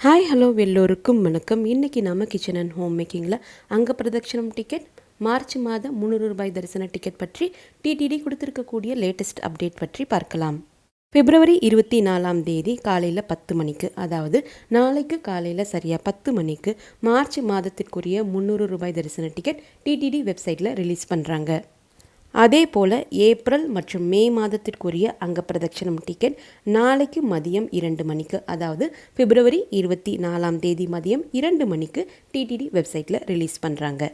Hi hello எல்லோருக்கும் வணக்கம். இன்றைக்கி நம்ம கிச்சன் அண்ட் ஹோம் மேக்கிங்கில் அங்கப்பிரதட்சணம் டிக்கெட் மார்ச் மாதம் 300 ரூபாய் தரிசன டிக்கெட் பற்றி டிடிடி கொடுத்துருக்கக்கூடிய லேட்டஸ்ட் அப்டேட் பற்றி பார்க்கலாம். பிப்ரவரி 24ஆம் தேதி காலையில் 10 மணிக்கு, அதாவது நாளைக்கு காலையில் சரியாக 10 மணிக்கு மார்ச் மாதத்திற்குரிய 300 ரூபாய் தரிசன டிக்கெட் டிடிடி வெப்சைட்டில் ரிலீஸ் பண்ணுறாங்க. அதே போல் ஏப்ரல் மற்றும் மே மாதத்திற்குரிய அங்கப்பிரதட்சணம் டிக்கெட் நாளைக்கு மதியம் 2 மணிக்கு, அதாவது பிப்ரவரி 24ஆம் தேதி மதியம் 2 மணிக்கு டிடிடி வெப்சைட்டில் ரிலீஸ் பண்ணுறாங்க.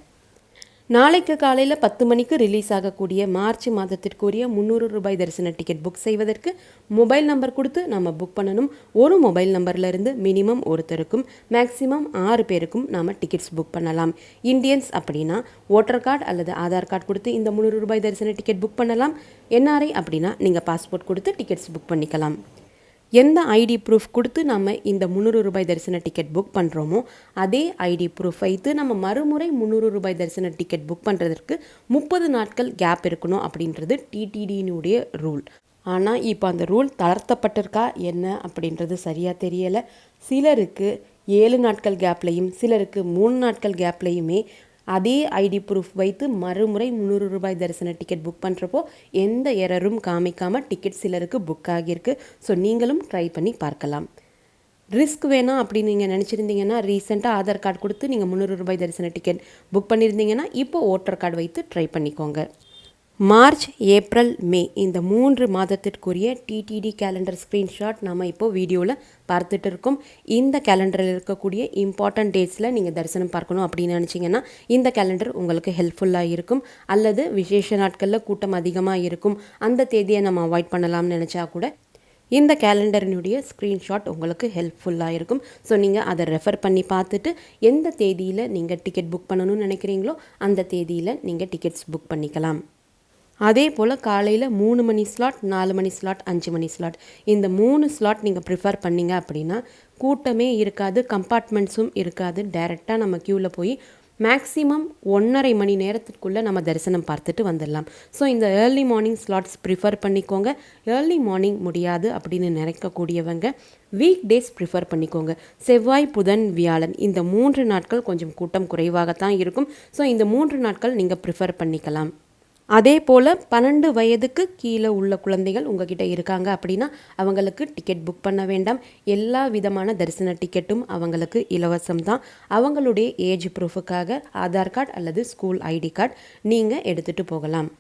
நாளைக்கு காலையில் 10 மணிக்கு ரிலீஸ் ஆகக்கூடிய மார்ச் மாதத்திற்குரிய 300 ரூபாய் தரிசன டிக்கெட் புக் செய்வதற்கு மொபைல் நம்பர் கொடுத்து நம்ம புக் பண்ணணும். ஒரு மொபைல் நம்பர்லேருந்து மினிமம் ஒருத்தருக்கும் மேக்ஸிமம் 6 பேருக்கும் நாம் டிக்கெட்ஸ் புக் பண்ணலாம். இந்தியன்ஸ் அப்படின்னா ஓட்டர் கார்டு அல்லது ஆதார் கார்டு கொடுத்து இந்த 300 ரூபாய் தரிசன டிக்கெட் புக் பண்ணலாம். என்ஆர்ஐ அப்படின்னா நீங்கள் பாஸ்போர்ட் கொடுத்து டிக்கெட்ஸ் புக் பண்ணிக்கலாம். எந்த ஐடி ப்ரூஃப் கொடுத்து நம்ம இந்த 300 ரூபாய் தரிசன டிக்கெட் புக் பண்ணுறோமோ அதே ஐடி ப்ரூஃப் வைத்து நம்ம மறுமுறை 300 ரூபாய் தரிசன டிக்கெட் புக் பண்ணுறதுக்கு 30 நாட்கள் கேப் இருக்கணும் அப்படின்றது டிடிடியினுடைய ரூல். ஆனால் இப்போ அந்த ரூல் தளர்த்தப்பட்டிருக்கா என்ன அப்படின்றது சரியாக தெரியலை. சிலருக்கு 7 நாட்கள் கேப்லையும் சிலருக்கு 3 நாட்கள் கேப்லையுமே அதே ஐடி ப்ரூஃப் வைத்து மறுமுறை 300 ரூபாய் தரிசன டிக்கெட் புக் பண்ணுறப்போ எந்த எரரும் காமிக்காமல் டிக்கெட் சிலருக்கு புக் ஆகியிருக்கு. ஸோ நீங்களும் ட்ரை பண்ணி பார்க்கலாம். ரிஸ்க் வேணாம் அப்படின்னு நீங்கள் நினச்சிருந்தீங்கன்னா ரீசெண்டாக ஆதார் கார்டு கொடுத்து நீங்கள் 300 ரூபாய் தரிசன டிக்கெட் புக் பண்ணியிருந்தீங்கன்னா இப்போ ஓட்டர் கார்டு வைத்து ட்ரை பண்ணிக்கோங்க. மார்ச், ஏப்ரல், மே இந்த 3 மாதத்திற்குரிய டிடிடி கேலண்டர் ஸ்க்ரீன்ஷாட் நம்ம இப்போது வீடியோவில் பார்த்துட்டு இருக்கோம். இந்த கேலண்டரில் இருக்கக்கூடிய இம்பார்ட்டன்ட் டேட்ஸில் நீங்கள் தரிசனம் பார்க்கணும் அப்படின்னு நினச்சிங்கன்னா இந்த கேலண்டர் உங்களுக்கு ஹெல்ப்ஃபுல்லாக இருக்கும். அல்லது விசேஷ நாட்களில் கூட்டம் அதிகமாக இருக்கும், அந்த தேதியை நம்ம அவாய்ட் பண்ணலாம்னு நினச்சா கூட இந்த கேலண்டரினுடைய ஸ்க்ரீன்ஷாட் உங்களுக்கு ஹெல்ப்ஃபுல்லாக இருக்கும். ஸோ நீங்கள் அதை ரெஃபர் பண்ணி பார்த்துட்டு எந்த தேதியில் நீங்கள் டிக்கெட் புக் பண்ணணும்னு நினைக்கிறீங்களோ அந்த தேதியில் நீங்கள் டிக்கெட்ஸ் புக் பண்ணிக்கலாம். அதே போல் காலையில் 3 மணி ஸ்லாட், 4 மணி ஸ்லாட், 5 மணி ஸ்லாட் இந்த 3 ஸ்லாட் நீங்கள் ப்ரிஃபர் பண்ணிங்க அப்படின்னா கூட்டமே இருக்காது, கம்பார்ட்மெண்ட்ஸும் இருக்காது. டைரெக்டாக நம்ம க்யூவில் போய் மேக்ஸிமம் 1.5 மணி நேரத்துக்குள்ளே நம்ம தரிசனம் பார்த்துட்டு வந்துடலாம். ஸோ இந்த ஏர்லி மார்னிங் ஸ்லாட்ஸ் ப்ரிஃபர் பண்ணிக்கோங்க. ஏர்லி மார்னிங் முடியாது அப்படின்னு நினைக்கக்கூடியவங்க வீக் டேஸ் ப்ரிஃபர் பண்ணிக்கோங்க. செவ்வாய், புதன், வியாழன் இந்த 3 நாட்கள் கொஞ்சம் கூட்டம் குறைவாகத்தான் இருக்கும். ஸோ இந்த 3 நாட்கள் நீங்கள் ப்ரிஃபர் பண்ணிக்கலாம். அதே போல் 12 வயதுக்கு கீழே உள்ள குழந்தைகள் உங்ககிட்ட இருக்காங்க அப்படின்னா அவங்களுக்கு டிக்கெட் புக் பண்ண வேண்டாம். எல்லா விதமான தரிசன டிக்கெட்டும் அவங்களுக்கு இலவசம் தான். அவங்களுடைய ஏஜ் ப்ரூஃபுக்காக ஆதார் கார்டு அல்லது ஸ்கூல் ஐடி கார்டு நீங்கள் எடுத்துகிட்டு போகலாம்.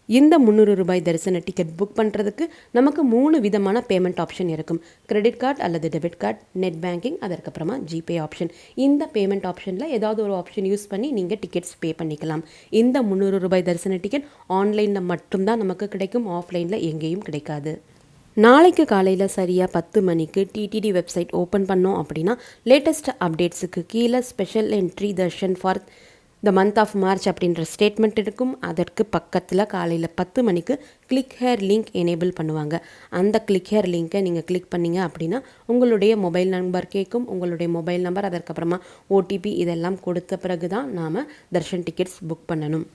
இந்த 300 ரூபாய் தரிசன டிக்கெட் புக் பண்ணுறதுக்கு நமக்கு 3 விதமான பேமெண்ட் ஆப்ஷன் இருக்கும். கிரெடிட் கார்டு அல்லது டெபிட் கார்டு, நெட் பேங்கிங், அதற்கப்புறமா ஜிபே ஆப்ஷன். இந்த பேமெண்ட் ஆப்ஷனில் ஏதாவது ஒரு ஆப்ஷன் யூஸ் பண்ணி நீங்கள் டிக்கெட்ஸ் பே பண்ணிக்கலாம். இந்த 300 ரூபாய் தரிசன டிக்கெட் ஆன்லைனில் மட்டும்தான் நமக்கு கிடைக்கும், ஆஃப்லைனில் எங்கேயும் கிடைக்காது. நாளைக்கு காலையில் சரியாக 10 மணிக்கு டிடிடி வெப்சைட் ஓப்பன் பண்ணோம் அப்படின்னா லேட்டஸ்ட் அப்டேட்ஸுக்கு கீழே special entry Darshan for the month of March அப்படின்ற ஸ்டேட்மெண்ட் இருக்கும். அதற்கு பக்கத்தில் காலையில் 10 மணிக்கு கிளிக் ஹேர் லிங்க் எனேபிள் பண்ணுவாங்க. அந்த கிளிக் ஹேர் லிங்க்கை நீங்கள் கிளிக் பண்ணிங்க அப்படின்னா உங்களுடைய மொபைல் நம்பர் கேட்கும். உங்களுடைய மொபைல் நம்பர், அதற்கப்புறமா ஓடிபி இதெல்லாம் கொடுத்த பிறகு தான் நாம் தர்ஷன் டிக்கெட்ஸ் புக் பண்ணணும்.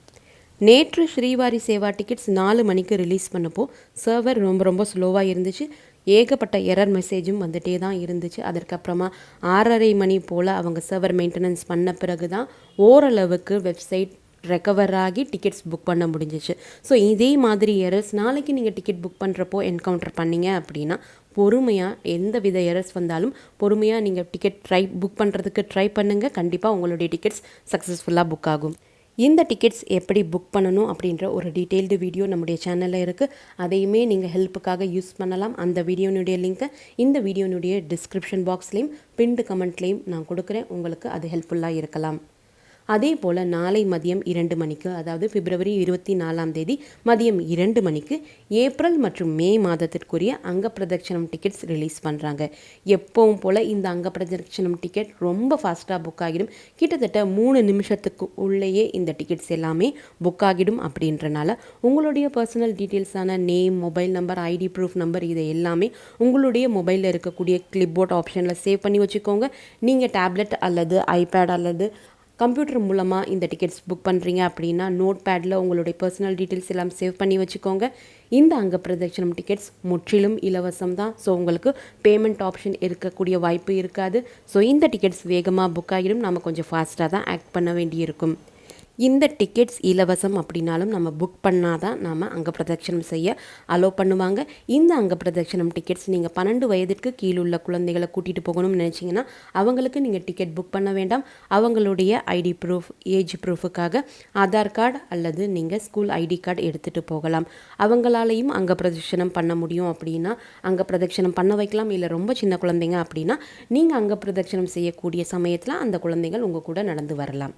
நேற்று ஸ்ரீவாரி சேவா டிக்கெட்ஸ் 4 மணிக்கு ரிலீஸ் பண்ணப்போ சர்வர் ரொம்ப ஸ்லோவாக இருந்துச்சு. ஏகப்பட்ட எரர் மெசேஜும் வந்துட்டே தான் இருந்துச்சு. அதற்கப்புறமா 6:30 மணி போல் அவங்க சர்வர் மெயின்டெனன்ஸ் பண்ண பிறகு தான் ஓரளவுக்கு வெப்சைட் ரெக்கவர் ஆகி டிக்கெட்ஸ் புக் பண்ண முடிஞ்சிச்சு. ஸோ இதே மாதிரி எரர்ஸ் நாளைக்கு நீங்கள் டிக்கெட் புக் பண்ணுறப்போ என்கவுண்டர் பண்ணிங்க அப்படின்னா பொறுமையாக எந்த வித எரர்ஸ் வந்தாலும் பொறுமையாக நீங்கள் டிக்கெட் புக் பண்ணுறதுக்கு ட்ரை பண்ணுங்கள். கண்டிப்பாக உங்களுடைய டிக்கெட்ஸ் சக்ஸஸ்ஃபுல்லாக புக் ஆகும். இந்த டிக்கெட்ஸ் எப்படி புக் பண்ணணும் அப்படின்ற ஒரு டீட்டெயில்டு வீடியோ நம்முடைய சேனலில் இருக்குது. அதையுமே நீங்கள் ஹெல்ப்புக்காக யூஸ் பண்ணலாம். அந்த வீடியோனுடைய லிங்க்கை இந்த வீடியோனுடைய டிஸ்கிரிப்ஷன் பாக்ஸ்லேயும் பின்டு கமெண்ட்லேயும் நான் கொடுக்குறேன். உங்களுக்கு அது ஹெல்ப்ஃபுல்லாக இருக்கலாம். அதே போல் நாளை மதியம் 2 மணிக்கு, அதாவது பிப்ரவரி 24ஆம் தேதி மதியம் 2 மணிக்கு ஏப்ரல் மற்றும் மே மாதத்திற்குரிய அங்கப்பிரதட்சணம் டிக்கெட்ஸ் ரிலீஸ் பண்ணுறாங்க. எப்பவும் போல் இந்த அங்கப்பிரதட்சணம் டிக்கெட் ரொம்ப ஃபாஸ்ட்டாக புக் ஆகிடும். கிட்டத்தட்ட 3 நிமிஷத்துக்கு உள்ளேயே இந்த டிக்கெட்ஸ் எல்லாமே புக் ஆகிடும். அப்படின்றனால உங்களுடைய பர்சனல் டீட்டெயில்ஸான name, mobile number, ID proof number இதை எல்லாமே உங்களுடைய மொபைலில் இருக்கக்கூடிய கிளிப் போர்ட் ஆப்ஷனில் சேவ் பண்ணி வச்சுக்கோங்க. நீங்கள் டேப்லெட் அல்லது ஐபேட் அல்லது கம்ப்யூட்டர் மூலமாக இந்த டிக்கெட்ஸ் புக் பண்ணுறீங்க அப்படின்னா நோட் பேடில் உங்களுடைய பர்சனல் டீட்டெயில்ஸ் எல்லாம் சேவ் பண்ணி வச்சுக்கோங்க. இந்த அங்கப்பிரதட்சணம் டிக்கெட்ஸ் முற்றிலும் இலவசம் தான். ஸோ உங்களுக்கு பேமெண்ட் ஆப்ஷன் இருக்கக்கூடிய வாய்ப்பு இருக்காது. ஸோ இந்த டிக்கெட்ஸ் வேகமாக புக் ஆகிடும். நம்ம கொஞ்சம் ஃபாஸ்ட்டாக தான் ஆக்ட் பண்ண வேண்டியிருக்கும். இந்த டிக்கெட்ஸ் இலவசம் அப்படின்னாலும் நம்ம புக் பண்ணால் தான் நாம் அங்கப்பிரதட்சணம் செய்ய அலோவ் பண்ணுவாங்க. இந்த அங்கப்பிரதட்சணம் டிக்கெட்ஸ் நீங்கள் 12 வயதிற்கு கீழுள்ள குழந்தைகளை கூட்டிகிட்டு போகணும்னு நினச்சிங்கன்னா அவங்களுக்கு நீங்கள் டிக்கெட் புக் பண்ண வேண்டாம். அவங்களுடைய ஐடி ப்ரூஃப், ஏஜ் ப்ரூஃபுக்காக ஆதார் கார்டு அல்லது நீங்கள் ஸ்கூல் ஐடி கார்டு எடுத்துகிட்டு போகலாம். அவங்களாலையும் அங்கப்பிரதட்சணம் பண்ண முடியும் அப்படின்னா அங்கப்பிரதட்சணம் பண்ண வைக்கலாம். இல்லை ரொம்ப சின்ன குழந்தைங்க அப்படின்னா நீங்கள் அங்கப்பிரதட்சணம் செய்யக்கூடிய சமயத்தில் அந்த குழந்தைகள் உங்கள் கூட நடந்து வரலாம்.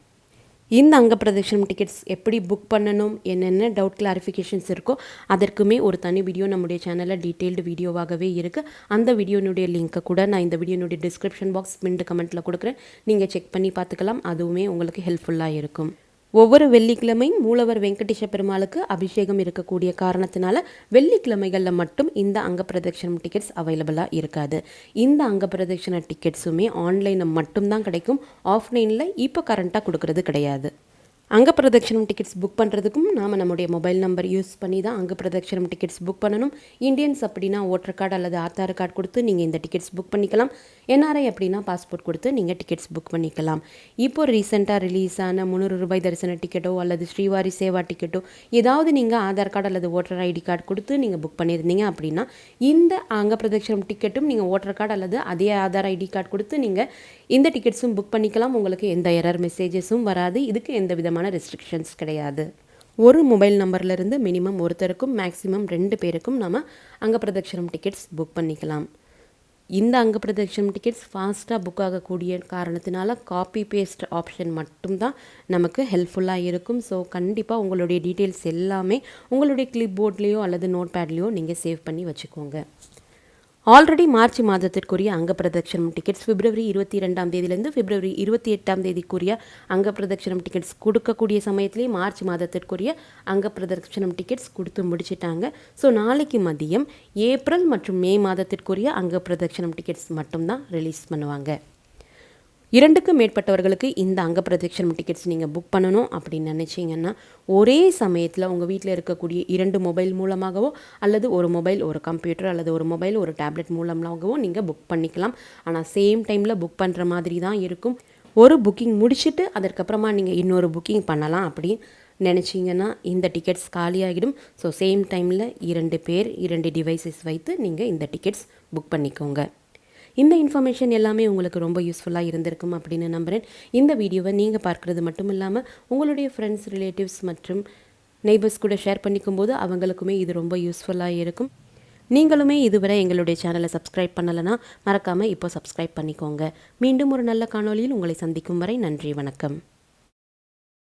இந்த அங்கப்பிரதட்சணம் டிக்கெட்ஸ் எப்படி புக் பண்ணணும், என்னென்ன டவுட் கிளாரிஃபிகேஷன்ஸ் இருக்கோ அதற்குமே ஒரு தனி வீடியோ நம்முடைய சேனலில் டீட்டெயில்டு வீடியோவாகவே இருக்குது. அந்த வீடியோனுடைய லிங்க்கை கூட நான் இந்த வீடியோனுடைய டிஸ்கிரிப்ஷன் பாக்ஸ் பின்டு கமெண்ட்டில் கொடுக்குறேன். நீங்கள் செக் பண்ணி பார்த்துக்கலாம். அதுவுமே உங்களுக்கு ஹெல்ப்ஃபுல்லாக இருக்கும். ஒவ்வொரு வெள்ளிக்கிழமையும் மூலவர் வெங்கடேஷ பெருமாளுக்கு அபிஷேகம் இருக்கக்கூடிய காரணத்தினால வெள்ளிக்கிழமைகளில் மட்டும் இந்த அங்கப்பிரதட்சணம் டிக்கெட்ஸ் அவைலபிளாக இருக்காது. இந்த அங்கப்பிரதட்சண டிக்கெட்ஸுமே ஆன்லைனில் மட்டும்தான் கிடைக்கும். ஆஃப்லைனில் இப்போ கரண்ட்டாக கொடுக்கறது கிடையாது. அங்கப்பிரதட்சணம் டிக்கெட்ஸ் புக் பண்ணுறதுக்கும் நாம் நம்முடைய மொபைல் நம்பர் யூஸ் பண்ணி தான் அங்கப்பிரதட்சணம் டிக்கெட்ஸ் புக் பண்ணணும். இந்தியன்ஸ் அப்படின்னா ஓட்டர் கார்டு அல்லது ஆதார் கார்டு கொடுத்து நீங்கள் இந்த டிக்கெட்ஸ் புக் பண்ணிக்கலாம். என்ஆர்ஐ அப்படின்னா பாஸ்போர்ட் கொடுத்து நீங்கள் டிக்கெட்ஸ் புக் பண்ணிக்கலாம். இப்போ ரீசெண்டாக ரிலீஸ் ஆன 300 ரூபாய் தரிசன டிக்கெட்டோ அல்லது ஸ்ரீவாரி சேவா டிக்கெட்டோ ஏதாவது நீங்கள் ஆதார் கார்டு அல்லது ஓட்டர் ஐடி கார்டு கொடுத்து நீங்கள் புக் பண்ணியிருந்தீங்க அப்படின்னா இந்த அங்கப்பிரதட்சணம் டிக்கெட்டும் நீங்கள் ஓட்டர் கார்டு அல்லது அதே ஆதார் ஐடி கார்டு கொடுத்து நீங்கள் இந்த டிக்கெட்ஸும் புக் பண்ணிக்கலாம். உங்களுக்கு எந்த எரர் மெசேஜஸும் வராது. இதுக்கு எந்த விதமான ரெஸ்ட்ரிக்ஷன்ஸ் கிடையாது. ஒரு மொபைல் நம்பர்லேருந்து மினிமம் ஒருத்தருக்கும் மேக்ஸிமம் 2 பேருக்கும் நம்ம அங்கப்பிரதட்சணம் டிக்கெட்ஸ் புக் பண்ணிக்கலாம். இந்த அங்கப்பிரதட்சணம் டிக்கெட்ஸ் ஃபாஸ்ட்டாக புக் ஆகக்கூடிய காரணத்தினால காப்பி பேஸ்ட் ஆப்ஷன் மட்டும்தான் நமக்கு ஹெல்ப்ஃபுல்லாக இருக்கும். ஸோ கண்டிப்பாக உங்களுடைய டீட்டெயில்ஸ் எல்லாமே உங்களுடைய கிளிப் போர்ட்லேயோ அல்லது நோட் பேட்லேயோ நீங்கள் சேவ் பண்ணி வச்சுக்கோங்க. ஆல்ரெடி மார்ச் மாதத்திற்குரிய அங்கப்பிரதட்சணம் டிக்கெட்ஸ் பிப்ரவரி 22ஆம் தேதியிலேருந்து பிப்ரவரி 28ஆம் தேதிக்குரிய அங்கப்பிரதட்சணம் டிக்கெட்ஸ் கொடுக்கக்கூடிய சமயத்திலே மார்ச் மாதத்திற்குரிய அங்கப்பிரதட்சணம் டிக்கெட்ஸ் கொடுத்து முடிச்சிட்டாங்க. ஸோ நாளைக்கு மதியம் ஏப்ரல் மற்றும் மே மாதத்திற்குரிய அங்கப்பிரதட்சணம் டிக்கெட்ஸ் மட்டும்தான் ரிலீஸ் பண்ணுவாங்க. 2க்கும் மேற்பட்டவர்களுக்கு இந்த அங்கப்பிரதட்சணம் டிக்கெட்ஸ் நீங்கள் புக் பண்ணணும் அப்படின்னு நினச்சிங்கன்னா ஒரே சமயத்தில் உங்கள் வீட்டில் இருக்கக்கூடிய 2 மொபைல் மூலமாகவோ அல்லது ஒரு மொபைல் ஒரு கம்ப்யூட்டர் அல்லது ஒரு மொபைல் ஒரு டேப்லெட் மூலமாகவோ நீங்கள் புக் பண்ணிக்கலாம். ஆனால் சேம் டைமில் புக் பண்ணுற மாதிரி தான் இருக்கும். ஒரு புக்கிங் முடிச்சுட்டு அதற்கப்புறமா நீங்கள் இன்னொரு புக்கிங் பண்ணலாம் அப்படின்னு நினச்சிங்கன்னா இந்த டிக்கெட்ஸ் காலியாகிடும். ஸோ சேம் டைமில் 2 பேர் 2 டிவைசஸ் வைத்து நீங்கள் இந்த டிக்கெட்ஸ் புக் பண்ணிக்கோங்க. இந்த இன்ஃபர்மேஷன் எல்லாமே உங்களுக்கு ரொம்ப யூஸ்ஃபுல்லாக இருந்திருக்கும் அப்படின்னு நம்புகிறேன். இந்த வீடியோவை நீங்கள் பார்க்குறது மட்டும் இல்லாமல் உங்களுடைய ஃப்ரெண்ட்ஸ், ரிலேட்டிவ்ஸ் மற்றும் நெய்பர்ஸ் கூட ஷேர் பண்ணிக்கும்போது அவங்களுக்குமே இது ரொம்ப யூஸ்ஃபுல்லாக இருக்கும். நீங்களுமே இதுவரை எங்களுடைய சேனலை சப்ஸ்கிரைப் பண்ணலைன்னா மறக்காமல் இப்போ சப்ஸ்கிரைப் பண்ணிக்கோங்க. மீண்டும் ஒரு நல்ல காணொளியில் உங்களை சந்திக்கும் வரை நன்றி, வணக்கம்.